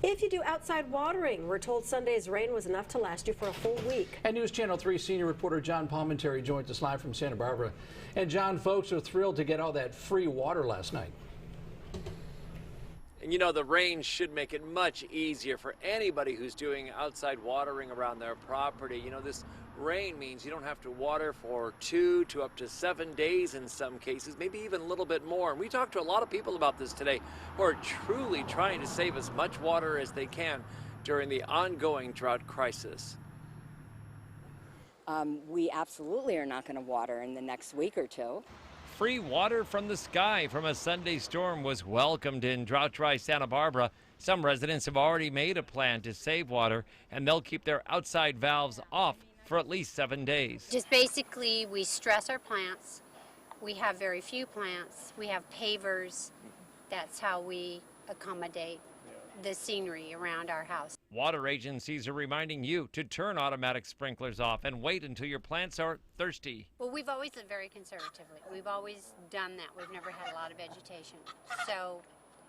If you do outside watering, we're told Sunday's rain was enough to last you for a full week. And News Channel 3 senior reporter John Palmentary joins us live from Santa Barbara. And John, folks are thrilled to get all that free water last night. And you know, the rain should make it much easier for anybody who's doing outside watering around their property. You know, this rain means you don't have to water for 2 to up to 7 days in some cases, maybe even a little bit more. And we talked to a lot of people about this today who are truly trying to save as much water as they can during the ongoing drought crisis. We absolutely are not going to water in the next week or two. Free water from the sky from a Sunday storm was welcomed in drought-dry Santa Barbara. Some residents have already made a plan to save water, and they'll keep their outside valves off for at least 7 days. Just basically, we stress our plants. We have very few plants. We have pavers. That's how we accommodate the scenery around our house. Water agencies are reminding you to turn automatic sprinklers off and wait until your plants are thirsty. Well, we've always lived very conservatively. We've always done that. We've never had a lot of vegetation. So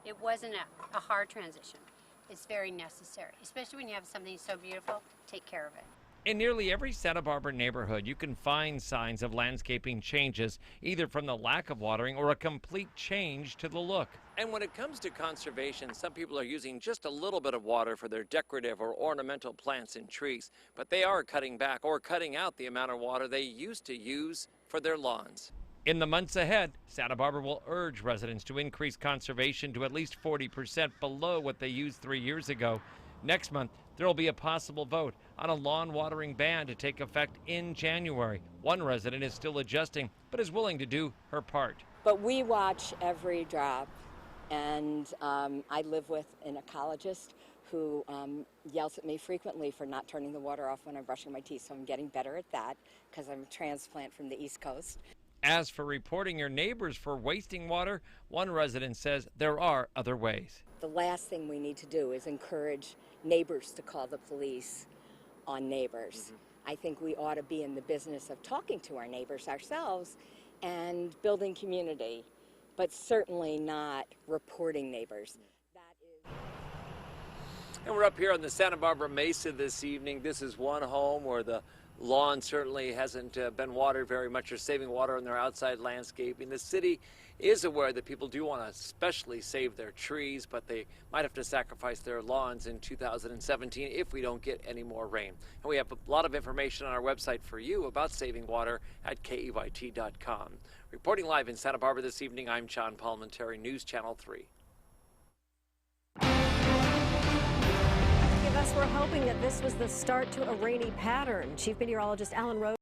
it wasn't a hard transition. It's very necessary, especially when you have something so beautiful. Take care of it. In nearly every Santa Barbara neighborhood, you can find signs of landscaping changes, either from the lack of watering or a complete change to the look. And when it comes to conservation, some people are using just a little bit of water for their decorative or ornamental plants and trees, but they are cutting back or cutting out the amount of water they used to use for their lawns. In the months ahead, Santa Barbara will urge residents to increase conservation to at least 40% below what they used 3 years ago. Next month, there will be a possible vote on a lawn watering ban to take effect in January. One resident is still adjusting, but is willing to do her part. But we watch every drop, and I live with an ecologist who yells at me frequently for not turning the water off when I'm brushing my teeth, so I'm getting better at that because I'm a transplant from the East Coast. As for reporting your neighbors for wasting water, one resident says there are other ways. The last thing we need to do is encourage neighbors to call the police on neighbors. I think we ought to be in the business of talking to our neighbors ourselves and building community, but certainly not reporting neighbors. And we're up here on the Santa Barbara Mesa this evening. This is one home where the lawn certainly hasn't been watered very much or saving water on their outside landscaping. The city is aware that people do want to especially save their trees, but they might have to sacrifice their lawns in 2017 if we don't get any more rain. And we have a lot of information on our website for you about saving water at KEYT.com. Reporting live in Santa Barbara this evening, I'm John Palmentary, News Channel 3. We're hoping that this was the start to a rainy pattern. Chief Meteorologist Alan Rose